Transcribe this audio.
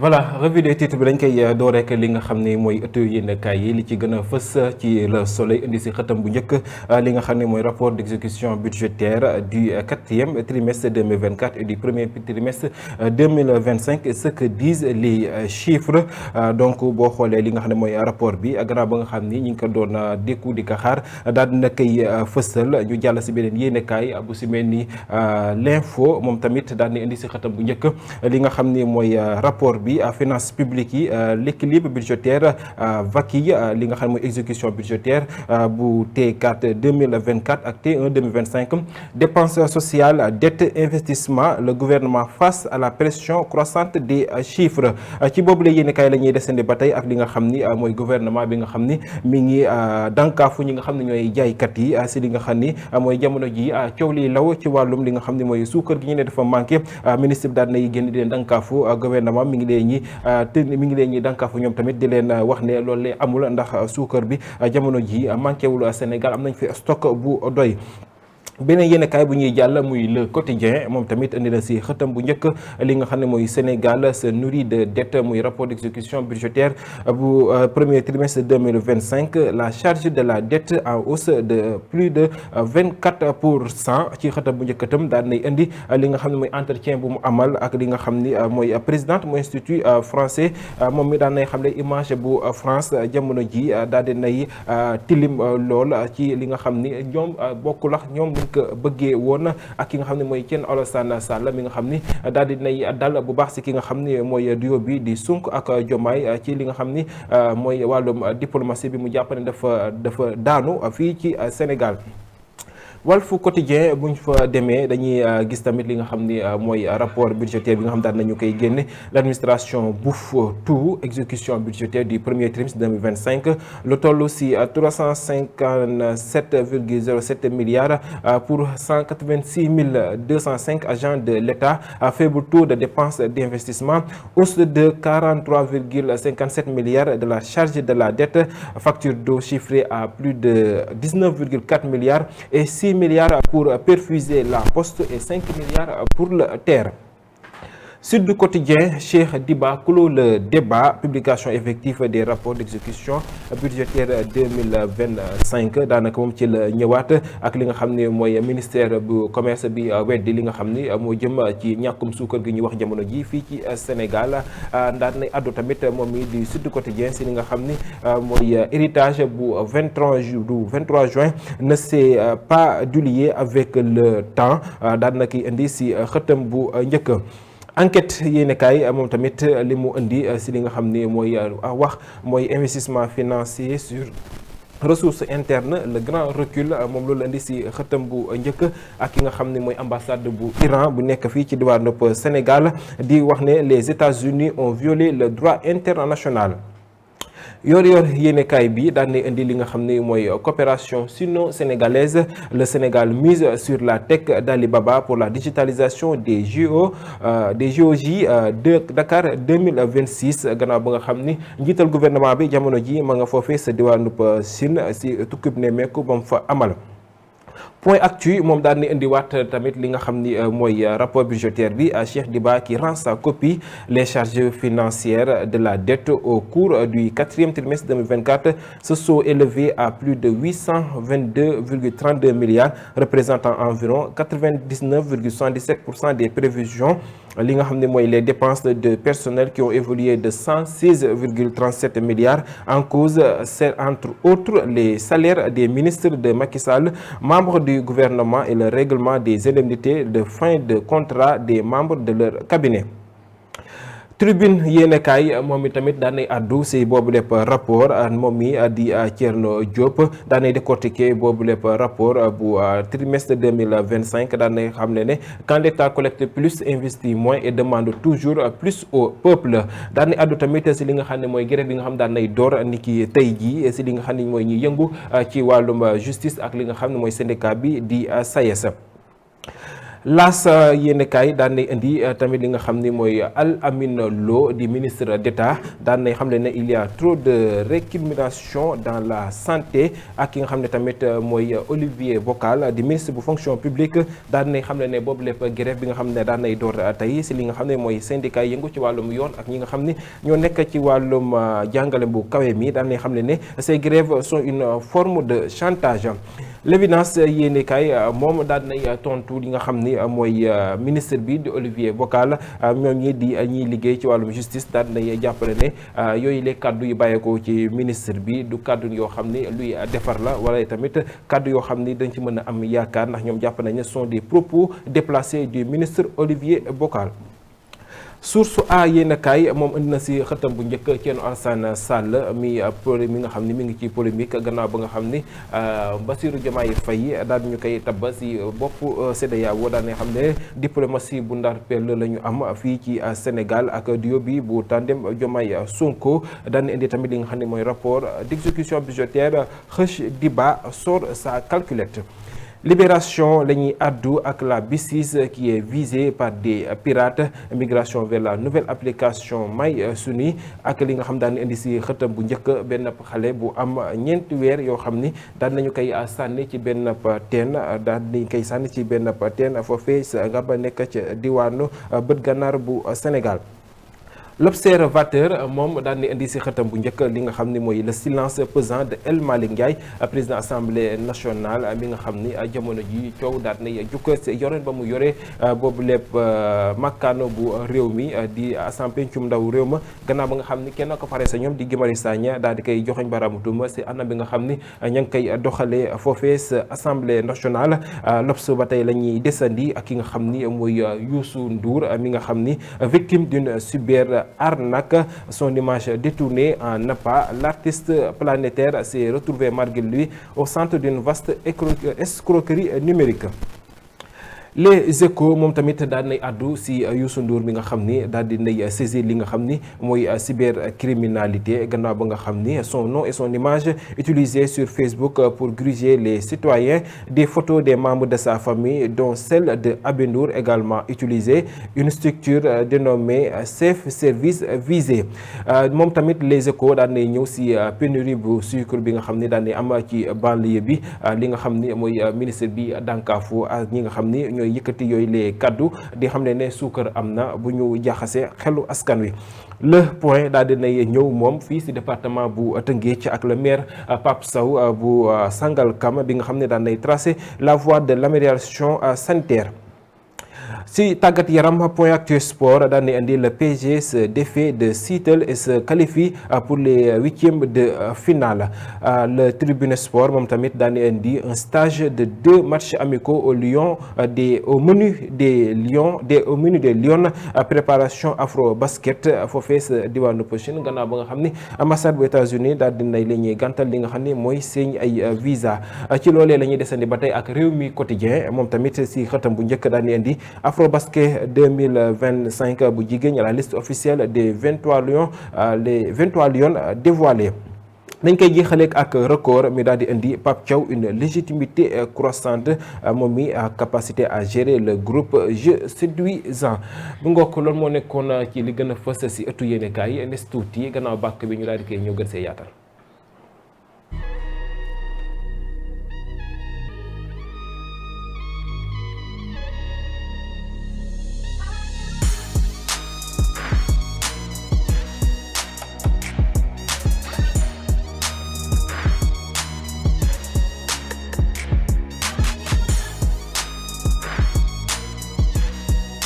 voilà revue des titres bi dañ koy door rek li nga xam ne mooy ëttu yéenekaay yi li ci gën a fës ci Le Soleil indi si xëtam bu njëkk li nga xam ne mooy rapport d'exécution budgétaire du quatrième trimestre 2024 et du premier trimestre 2025 ce que disent les chiffres donc boo xoolee li nga xam ne mooy rapport bi gannaaw ba nga xam ni ñi ngi ko doon dékku di ko xaar daal dina koy fësal ñu jàll si beneen yéenekaay bu si mel ni l'info moom tamit daal di indi si xëtam bu njëkk li nga xam ni mooy rapport bi finance publique yi l'équilibre budgétaire vacille li nga xam ne mooy exécution budgétaire bu T4 2024 ak T1 2025 dépenses sociales dette investissement le gouvernement face à la pression croissante des chiffres ci boobu la yéenekaay la ñuy desandi ba tey ak li nga xam ni mooy gouvernement bi nga xam ni mi ngi dànkaafu ñi nga xam ne ñooy jaaykat yi si li nga xam ni mooy jamono ji coow li law ci wàllum li nga xam ne mooy suukar gi ñu ne dafa manqué ministre bi daal nay génn di leen dànkaafu gouvernement mi ngi leen ñi dànkaafu ñoom tamit di leen wax ne loolu lee amul ndax suukar bi jamono ji manqué wul Sénégal am nañ fi stock bu doy. beneen yéenekaay bu ñuy jàll muy Le Quotidien moom tamit indi na si xëtam bu njëkk li nga xam ne mooy Sénégal se nourrit de dette muy rapport d'exécution budgétaire bu premier trimestre 2025 la charge de la dette en hausse de plus de 24% ci xëtam bu njëkk itam daal nay indi li nga xam ne mooy entretien bu mu amal ak li nga xam ni mooy présidente mooy institut français moom mi daan nay xam ne image bu France jamono ji daal di nay tilim lool ci li nga xam ni ñoom bokkul ak ñoom ko bëggee woon ak ki nga xam ne mooy Thierno Alassane Sall mi nga xam ni daal di nay dal bu baax si ki nga xam ni mooy duo bi di Sonko ak Diomaye ci li nga xam ni mooy wàllum diplomatie bi mu jàpp ne dafa daanu fii ci Sénégal. Walf Quotidien bu ñu fa demee dañuy gis tamit li nga xam ni mooy rapport budgétaire bi nga xam daal nañu koy génne l'administration bouffe tout exécution budgétaire du premier trimestre 2025 lu toll si 357,07 milliards pour 186 205 agents de l'État faible taux de dépenses d'investissement hausse de 43,57 milliards de la charge de la dette facture d'eau chiffrée à plus de 19,4 milliards et 6 milliards pour perfuser la poste et 5 milliards pour le TER. Sud du Quotidien, Cheikh Diba clôt le débat, publication effective des rapports d'exécution budgétaire 2025 daanaka moom ci la ñëwaat ak li nga xam ne mooy ministère bu commerce bi weddi li nga xam ni moo jëm ci ñàkkum suukar gi ñuy wax jamono ji fii ci Sénégal daan na addu tamit moom mi di Sud du Quotidien si li nga xam ni mooy héritage bu 23 juin ne s'est pas dilué avec le temps daan na kiy indi si xëtam bu njëkk. Enquête yéenekaay moom tamit li mu indi si li nga xam ne mooy wax mooy investissement financier sur ressources internes le grand recul moom loolu indi si xëtam bu njëkk ak ki nga xam ne mooy ambassade bu Iran bu nekk fii ci diwaanu Sénégal di wax ne les États-Unis ont violé le droit international. yor yéenekaay bi daan na indi li nga xam ne mooy coopération sino-sénégalaise le Sénégal mise sur la tech d'Alibaba pour la digitalisation des JOJ de Dakar 2026 gannaaw ba nga xam ni njiital gouvernement bi jamono ji ma nga foofee sa diwaanu Chine si tukkib nemmeeku ba mu fa amal. Point Actu moom daal di indiwaat tamit li nga xam ni mooy rapport budgétaire bi Cheikh Diba qui rend sa copie les charges financières de la dette au cours du quatrième trimestre 2024 se sont élevées à plus de 822,32 milliards représentant environ 99,77% des prévisions li nga xam ne mooy les dépenses de personnel qui ont évolué de 106,37 milliards en cause c'est entre autres les salaires des ministres de Macky Sall membres du gouvernement et le règlement des indemnités de fin de contrat des membres de leur cabinet. Tribune yéenekaay moom tamit daan nay addu si boobu lépp rapport moom mi di Thierno Diop daan nay décortiquer boobu lépp rapport bu trimestre 2025 daan nay xam ne quand l'État collecte plus investit moins et demande toujours plus au peuple daan nay addu tamit si li nga xam ne mooy grève bi nga xam daan nay door ni ki tey jii si li nga xam ne mooy ñuy yëngu ci wàllum justice ak li nga xam ne mooy syndicat bi di SAES. laas yéen kaay daan nay indi tamit li nga xam ni mooy Al Amin Lo di ministre d'État daan nay xam ne il y a trop de récrimination dans la santé ak ki nga xam ne tamit mooy Olivier Bocal di ministre bu fonction publique daan nay xam ne boobu lépp grève bi nga xam ne daan nay door tey si li nga xam ne mooy syndicat yëngu ci wàllum yoon ak ñi nga xam ni ñoo nekk ci wàllum jàngale bu kawe mi daan nay xam ne ces grèves sont une forme de chantage. L'évidence yéeni kay moom daal nay tontu li nga xam ni mooy ministre bi di Olivier Bocal ñoom ñi di ñiy liggéey ci wàllum justice daal nay jàppale ne yooyu les kaddu yu bàyyeekoo ci ministre bi du kaddu yoo xam ni luy defar la wala tamit kaddu yoo xam ni dañ ci mën a am yaakaar ndax ñoom jàpp nañ ne sont des propos déplacés du ministre Olivier Bocal. Source A yéen kaay moom indi na si xëtam bu njëkk Thierno Alassane Sall mi nga xam ni mi ngi ci polémique gannaaw ba nga xam ni Bassirou Diomaye Faye daal ñu koy tabba si bopp CEDEAO daal nga xam ne diplomatie bu ndar pell la ñu am fii ci Sénégal ak duo bi bu tandem Diomaye Sonko daan indi tamit li nga xam ne mooy rapport d'exécution budgétaire Kheuch Diba sort sa calculette. Libération la ñuy addu ak la BICIS qui est visée par des pirates, migration vers la nouvelle application MySuni ak li nga xam daan indi si xëtam bu njëkk benn xale bu am ñeenti weer yoo xam ni daan nañu koy sànni ci benn teen daan nañu koy sànni ci benn teen foofee sa nga ba nekk ca diwaanu bët gànnaar bu Sénégal. L'Observateur moom daan ni indi si xëtam bu njëkk li nga xam ni mooy le silence pesant de El Malick Ndiaye président assemblée nationale mi nga xam ni jamono ji coow daal nay jukka si yoreen ba mu yore boobu lépp makkaano bu réew mi di assemblée pencum ndaw réew ma gannaaw ba nga xam ni kenn ko pare sa ñoom di Guy Marius Sagna daal di koy joxoñ baraamu tuuma si anam bi nga xam ni ña ngi koy doxalee foofee sa assemblée nationale. L'Obs ba tey la ñuy desandi ak ki nga xam ni mooy Youssou Ndour mi nga xam ni victime d'une cyber arnaque, son image détournée en appât, l'artiste planétaire s'est retrouvé malgré lui au centre d'une vaste escroquerie numérique. Les Échos moom tamit daal nay addu si Youssou Ndour mi nga xam ni daal di nay saisir li nga xam ni mooy cybercriminalité gannaaw ba nga xam ni son nom et son image utilisés sur Facebook pour gruger les citoyens, des photos des membres de sa famille dont celle de Aby Ndour également utilisées, une structure dénommée Safe Service visée. Moom tamit Les Échos daal nay ñëw si pénurie bu sucre bi nga xam ni daal nay am ci banlieue bi li nga xam ni mooy ministre bi dànkaafu ak ñi nga xam ni yëkkati yooyu les kaddu di xam ne suukar am na bu ñu jaxase xelu askan wi. Le Point daal dinay ñëw moom fii si département bu Tëngéej ak le maire Pape Sow bu Sangalkam bi nga xam ne daan nay tracer la voie de l'amélioration sanitaire. Si tàggat yaram Point Actu Sport daan na indi le PSG se défait de Seattle et se qualifie pour les huitièmes de finale. Le Tribune Sport moom tamit daan na indi un stage de 2 matchs amicaux au menu des Lions préparation afro basket foofee sa diwaanu Chine gannaaw ba nga xam ni ambassade bu États-Unis daal dinay la ñuy gàntal li nga xam ni mooy seen ay visa ci loolee la ñuy desandi ba tey ak Rewmi Quotidien moom tamit si xëtam bu njëkk daan na indi Afrobasket 2025 bu jigéen la liste officielle des 23 lions dévoilés. dañ koy jeexaleeg ak record mi daal di indi Pape Thiaw une légitimité croissante moom mi capacité à gérer le groupe jeu séduisant bu ngokk loolu moo nekkoon ci li gën a fës si ëttu yéenekaay yi nes tuuti gannaaw bàkk bi ñu daal di koy ñëw gën see yaatal.